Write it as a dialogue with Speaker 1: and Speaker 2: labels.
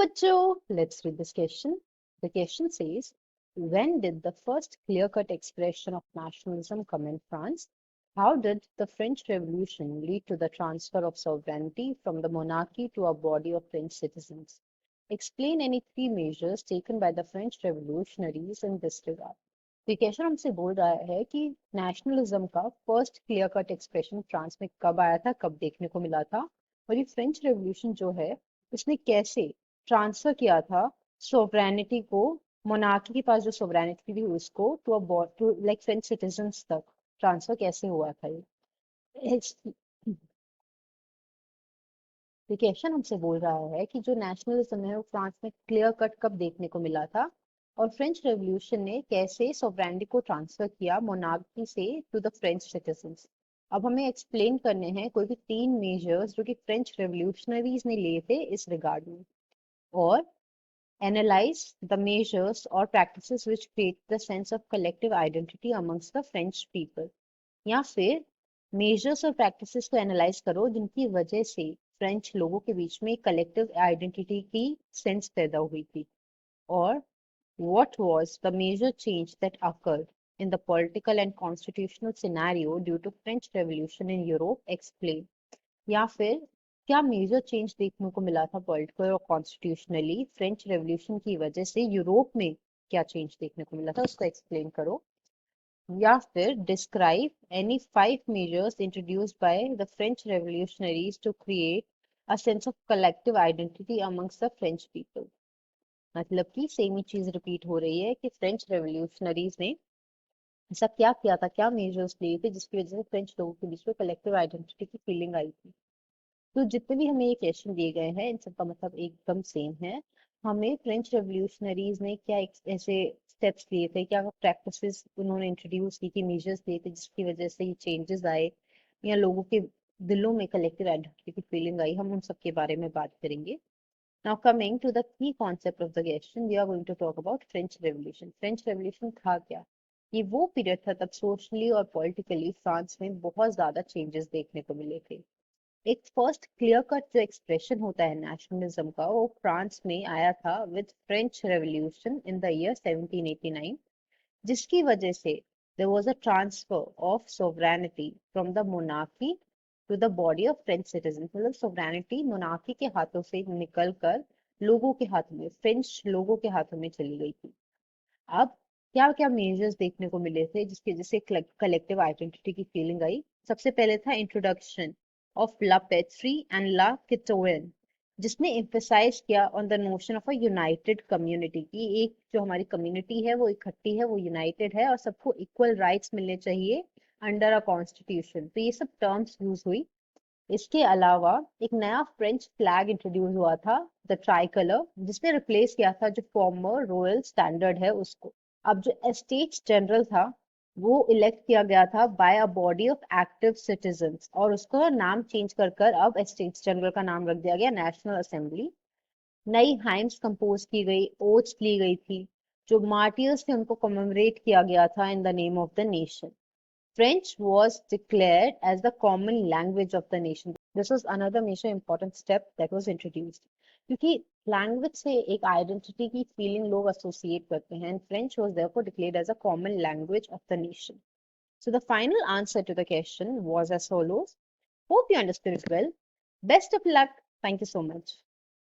Speaker 1: बच्चों, let's read this question. The question says, when did the first clear-cut expression of nationalism come in France? How did the French Revolution lead to the transfer of sovereignty from the monarchy to a body of French citizens? Explain any three measures taken by the French revolutionaries in this regard. तो ये question हमसे बोल रहा है कि nationalism का first clear cut expression France में कब आया था, कब देखने को मिला था, और ये फ्रेंच रेवोल्यूशन जो है उसने कैसे ट्रांसफर किया था सोवरेनिटी को, मोनार्की के पास जो सोवरेनिटी थी उसको टू लाइक फ्रेंच सिटीजन्स तक ट्रांसफर कैसे हुआ था ये क्वेश्चन हमसे बोल रहा है कि जो नेशनलिज्म है वो फ्रांस में क्लियर कट कब देखने को मिला था और फ्रेंच रेवोल्यूशन ने कैसे सोवरेनिटी को ट्रांसफर किया मोनार्की से टू द फ्रेंच सिटीजन्स। अब हमें एक्सप्लेन करने हैं कोई भी तीन मेजर्स जो कि फ्रेंच रेवोल्यूशनरीज ने लिए थे इस रिगार्ड में, और analyze the measures or practices which create the sense of collective identity amongst the French people, या फिर measures और practices को analyze करो जिनकी वजह से फ्रेंच लोगों के बीच में कलेक्टिव आइडेंटिटी की सेंस पैदा हुई थी, और what was the major change that occurred in the political and constitutional scenario due to French Revolution in Europe, explain, या फिर क्या मेजर चेंज देखने को मिला था पॉलिटिकल और कॉन्स्टिट्यूशनली फ्रेंच रेवोल्यूशन की वजह से यूरोप में क्या चेंज देखने को मिला था उसको एक्सप्लेन करो, या फिर describe any 5 measures introduced by the French revolutionaries to create a sense of collective identity amongst the French people. मतलब कि सेम ही चीज रिपीट हो रही है कि फ्रेंच रेवोल्यूशनरीज ने ऐसा क्या किया था, क्या मेजर्स लिए थे जिसकी वजह से फ्रेंच लोगों के बीच में कलेक्टिव आइडेंटिटी की फीलिंग आई थी। तो जितने भी हमें ये क्वेश्चन दिए गए हैं इन सबका मतलब एकदम सेम है। हमें फ्रेंच रेवोल्यूशनरीज ने क्या ऐसे स्टेप्स लिए थे, क्या प्रैक्टिसेस उन्होंने इंट्रोड्यूस की, मेजर्स लिए थे जिसकी वजह से ये चेंजेस आए या लोगों के दिलों में कलेक्टिव आइडेंटिटी की फीलिंग आई, हम उन सब के बारे में बात करेंगे। Now coming to the key concept of the question, we are going to talk about French revolution. French revolution था क्या? ये वो पीरियड था तब सोशली और पॉलिटिकली फ्रांस में बहुत ज्यादा चेंजेस देखने को मिले थे। एक फर्स्ट क्लियर कट जो एक्सप्रेशन होता है नेशनलिज्म का वो फ्रांस में आया था with French revolution in the year 1789, जिसकी वजह से there was a transfer of sovereignty from the monarchy to the body of French citizen. मतलब सोवरेनिटी मोनार्की के हाथों से निकलकर लोगों के हाथों में, फ्रेंच लोगों के हाथों में चली गई थी। अब क्या क्या मेजर्स देखने को मिले थे जिसकी वजह से कलेक्टिव आइडेंटिटी की फीलिंग आई? सबसे पहले था introduction of la patrie and la citoyen, जिसने एम्फेसाइज किया on the notion of a united community की एक जो हमारी कम्युनिटी है वो इकट्ठी है, वो यूनाइटेड है और सबको इक्वल राइट्स मिलने चाहिए अंडर अ कॉन्स्टिट्यूशन। तो ये सब टर्म्स यूज हुई। इसके अलावा एक नया फ्रेंच फ्लैग इंट्रोड्यूस हुआ था, द ट्राई कलर, जिसने रिप्लेस किया था जो फॉर्मर रॉयल स्टैंडर्ड है उसको। अब जो एस्टेट्स जनरल था वो इलेक्ट किया गया था by a body of active citizens, और उसका नाम चेंज कर कर अब एस्टेट्स जनरल का नाम रख दिया गया नेशनल असेंबली। नई हाइम्स कंपोज की गई, ओथ्स ली गई थी, जो मार्टियर्स थे उनको कमेमोरेट किया गया था in the name of the nation. French was declared as the common language of the nation. This was another major important step that was introduced. क्योंकि लैंग्वेज से एक आइडेंटिटी की फीलिंग लोग एसोसिएट करते हैं, and French was therefore declared as a common language of the nation. So the final answer to the question was as follows. Hope you understood it well. Best of luck. Thank you so much.